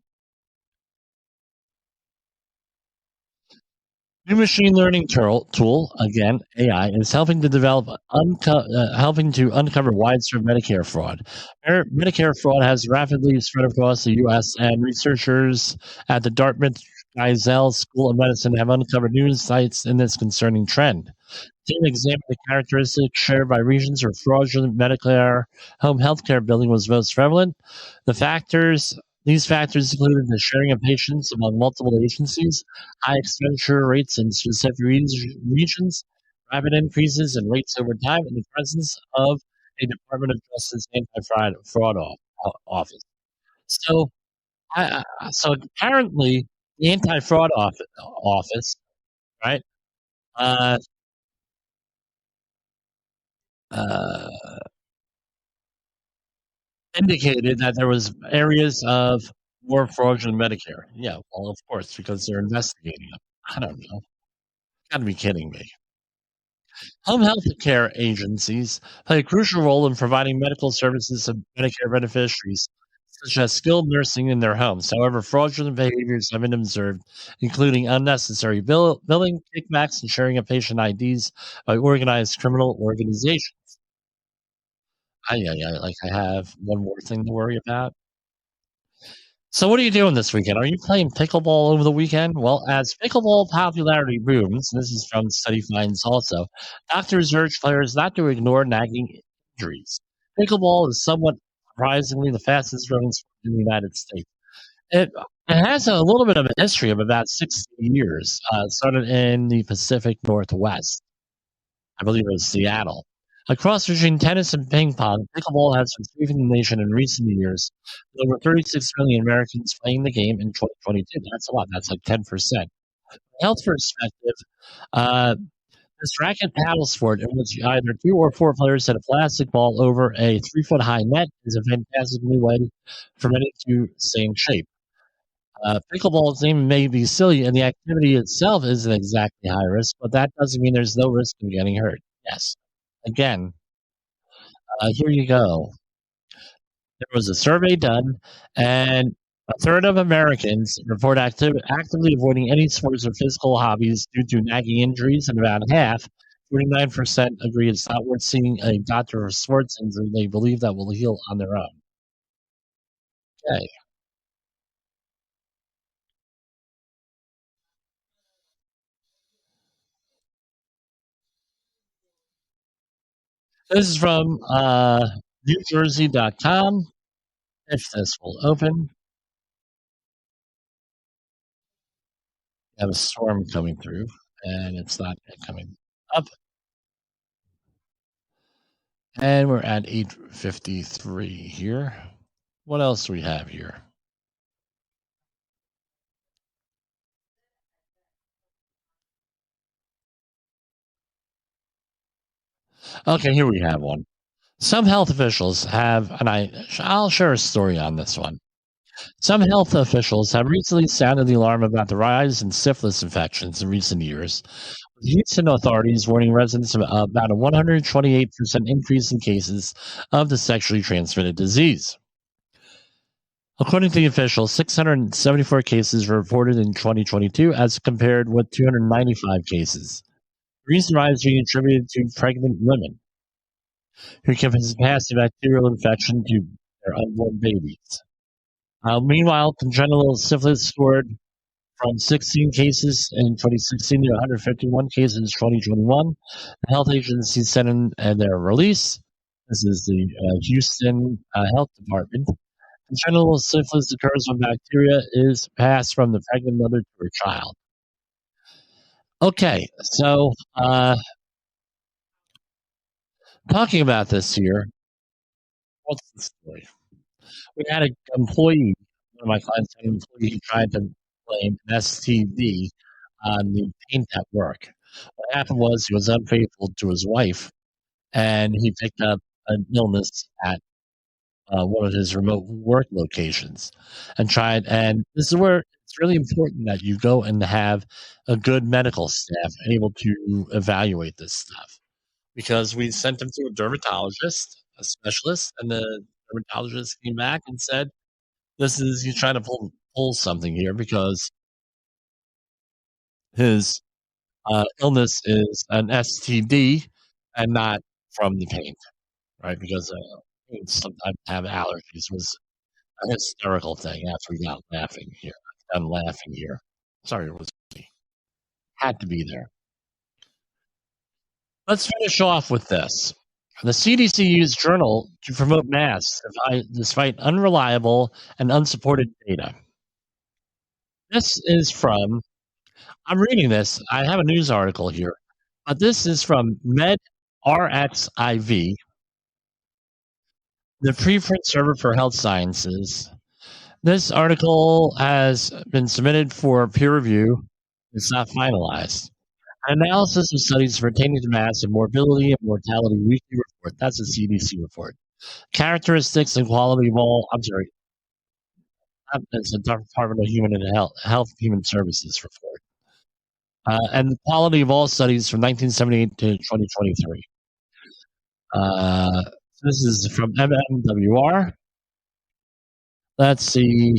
New machine learning tool, again AI, is helping to uncover widespread Medicare fraud. Medicare fraud has rapidly spread across the U.S., and researchers at the Dartmouth Geisel School of Medicine have uncovered new insights in this concerning trend. The team examined the characteristics shared by regions where fraudulent Medicare home healthcare billing was most prevalent. These factors included the sharing of patients among multiple agencies, high expenditure rates in specific regions, rapid increases in rates over time, and the presence of a Department of Justice anti-fraud office. So, so apparently, the anti-fraud office, right? Indicated that there was areas of more fraudulent Medicare. Yeah, well, of course, because they're investigating them. I don't know. Got to be kidding me. Home health care agencies play a crucial role in providing medical services to Medicare beneficiaries, such as skilled nursing in their homes. However, fraudulent behaviors have been observed, including unnecessary billing, kickbacks, and sharing of patient IDs by organized criminal organizations. Like I have one more thing to worry about. So what are you doing this weekend? Are you playing pickleball over the weekend? Well, as pickleball popularity booms, this is from study finds also, doctors urge players not to ignore nagging injuries. Pickleball is somewhat surprisingly the fastest growing sport in the United States. It has a little bit of a history of about 60 years. Started in the Pacific Northwest. I believe it was Seattle. A cross between tennis and ping pong, pickleball has been sweeping the nation in recent years, with over 36 million Americans playing the game in 2022. That's a lot. That's like 10%. From a health perspective, this racket paddle sport, in which either 2 or 4 players hit a plastic ball over a 3-foot-high net, is a fantastic new way for many to stay in shape. Pickleball's name may be silly, and the activity itself isn't exactly high risk, but that doesn't mean there's no risk of getting hurt. Yes. Again, here you go. There was a survey done, and a third of Americans report actively avoiding any sports or physical hobbies due to nagging injuries, and about half, 49%, agree it's not worth seeing a doctor for sports injury they believe that will heal on their own. Okay. This is from NewJersey.com. If this will open, we have a storm coming through, and it's not coming up. And we're at 8:53 here. What else do we have here? Okay, here we have one. Some health officials have, and I'll share a story on this one. Some health officials have recently sounded the alarm about the rise in syphilis infections in recent years, with Houston authorities warning residents about a 128% increase in cases of the sexually transmitted disease. According to the officials, 674 cases were reported in 2022 as compared with 295 cases. The recent rise being attributed to pregnant women who can pass the bacterial infection to their unborn babies. Meanwhile, congenital syphilis soared from 16 cases in 2016 to 151 cases in 2021. The health agency said in their release, this is the Houston Health Department, congenital syphilis occurs when bacteria is passed from the pregnant mother to her child. Okay, so Talking about this here, what's the story? We had an employee, one of my clients had an employee who tried to blame an STD on the paint at work. What happened was he was unfaithful to his wife, and he picked up an illness at one of his remote work locations and tried. And this is where it's really important that you go and have a good medical staff able to evaluate this stuff, because we sent him to a dermatologist, a specialist, and the dermatologist came back and said, "This is, you're trying to pull something here, because his illness is an STD and not from the paint, right? Because paint sometimes have allergies." Was a hysterical thing after we got laughing here. I'm laughing here. Sorry, it was me. Had to be there. Let's finish off with this. The CDC used journal to promote masks despite unreliable and unsupported data. This is from, I'm reading this, I have a news article here, but this is from MedRxiv, the preprint server for health sciences. This article has been submitted for peer review. It's not finalized. An analysis of studies pertaining to mass and morbidity and mortality weekly report. That's a CDC report. Characteristics and quality of all, it's the Department of Human and Health Human Services report. And the quality of all studies from 1978 to 2023. This is from MMWR. Let's see.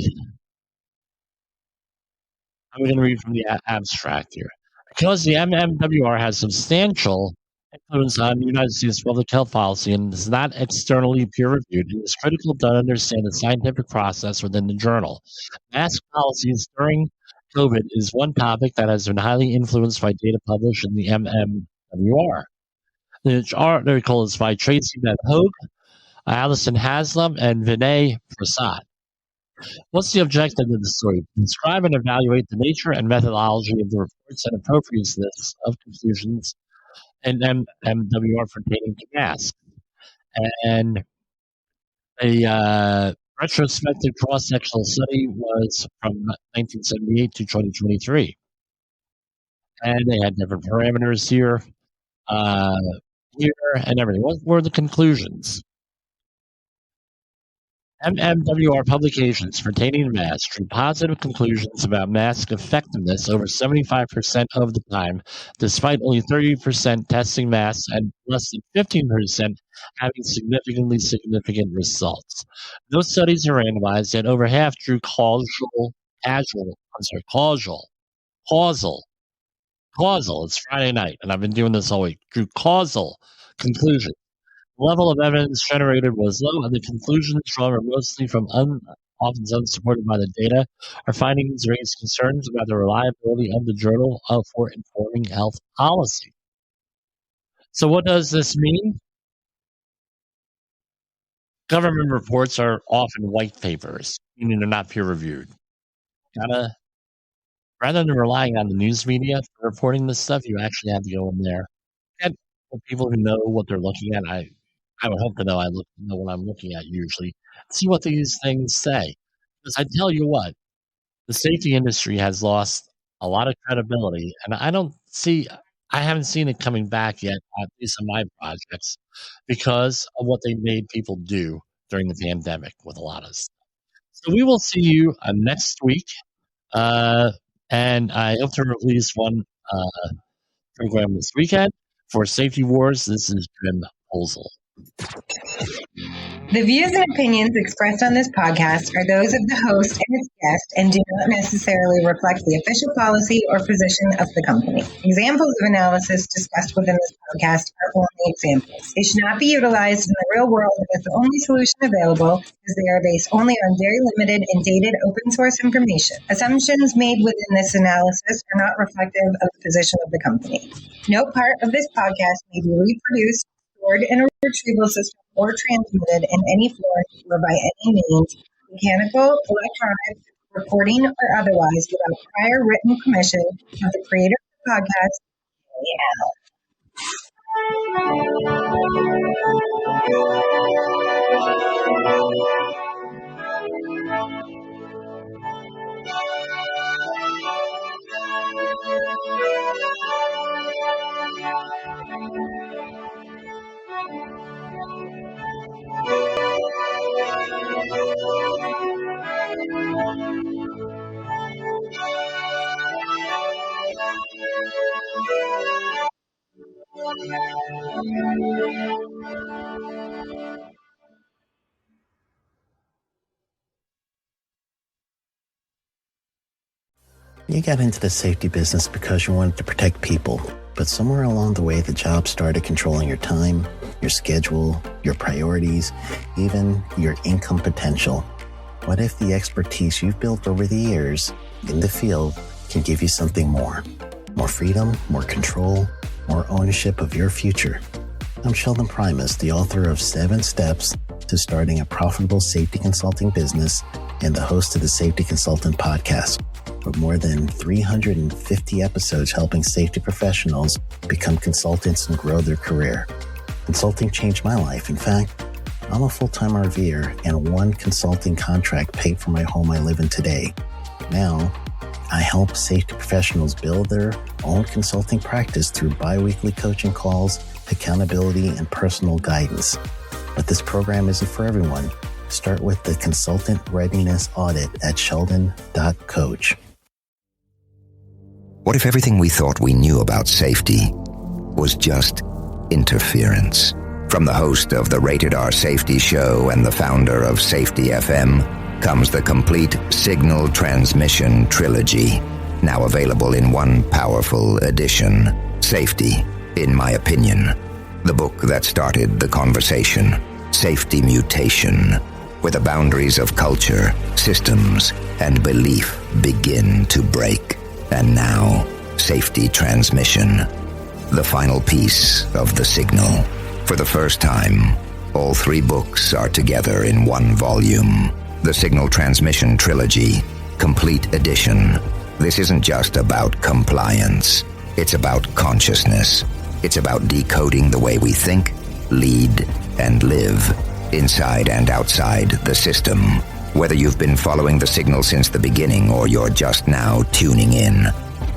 I'm going to read from the abstract here. Because the MMWR has substantial influence on the United States public health policy and is not externally peer-reviewed, it is critical to understand the scientific process within the journal. Mask policies during COVID is one topic that has been highly influenced by data published in the MMWR. The article is by Tracy Van Hogue, Alison Haslam, and Vinay Prasad. What's the objective of the story? Describe and evaluate the nature and methodology of the reports and appropriateness of conclusions in MMWR pertaining to masks. And a retrospective cross-sectional study was from 1978 to 2023. And they had different parameters here, and everything. What were the conclusions? MMWR publications pertaining to masks drew positive conclusions about mask effectiveness over 75% of the time, despite only 30% testing masks and less than 15% having significant results. No studies are randomized, yet over half drew causal, it's Friday night, and I've been doing this all week, drew causal conclusions. The level of evidence generated was low, and the conclusions drawn were mostly from often unsupported by the data. Our findings raise concerns about the reliability of the journal for informing health policy. So what does this mean? Government reports are often white papers, meaning they're not peer-reviewed. Rather than relying on the news media for reporting this stuff, you actually have to go in there. And people who know what they're looking at, I would hope to know know what I'm looking at usually. See what these things say. Because I tell you what, the safety industry has lost a lot of credibility, and I haven't seen it coming back yet, at least on my projects, because of what they made people do during the pandemic with a lot of stuff. So we will see you next week, and I hope to release one program this weekend. For Safety Wars, this is Jim Holzel. The views and opinions expressed on this podcast are those of the host and its guest and do not necessarily reflect the official policy or position of the company. Examples of analysis discussed within this podcast are only examples. They should not be utilized in the real world as the only solution available, as they are based only on very limited and dated open source information. Assumptions made within this analysis are not reflective of the position of the company. No part of this podcast may be reproduced, stored in a retrieval system, or transmitted in any form or by any means, mechanical, electronic, recording, or otherwise, without prior written permission of the creator of the podcast, You got into the safety business because you wanted to protect people, but somewhere along the way, the job started controlling your time, your schedule, your priorities, even your income potential. What if the expertise you've built over the years in the field can give you something more? More freedom, more control, more ownership of your future. I'm Sheldon Primus, the author of 7 Steps to Starting a Profitable Safety Consulting Business and the host of the Safety Consultant Podcast, with more than 350 episodes helping safety professionals become consultants and grow their career. Consulting changed my life. In fact, I'm a full-time RVer, and one consulting contract paid for my home I live in today. Now, I help safety professionals build their own consulting practice through bi-weekly coaching calls, accountability, and personal guidance. But this program isn't for everyone. Start with the Consultant Readiness Audit at sheldon.coach. What if everything we thought we knew about safety was just interference? From the host of the Rated R Safety Show and the founder of Safety FM comes the complete Signal Transmission Trilogy, now available in one powerful edition. Safety, in my opinion, the book that started the conversation. Safety Mutation, where the boundaries of culture, systems, and belief begin to break. And now, Safety Transmission, the final piece of the signal. For the first time, all 3 books are together in one volume. The Signal Transmission Trilogy, Complete Edition. This isn't just about compliance. It's about consciousness. It's about decoding the way we think, lead, and live, inside and outside the system. Whether you've been following the signal since the beginning or you're just now tuning in,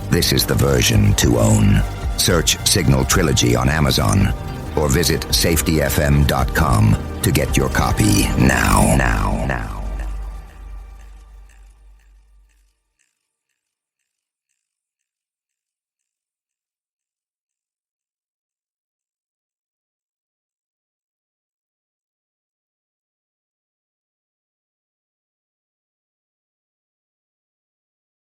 this is the version to own. Search Signal Trilogy on Amazon or visit safetyfm.com to get your copy now.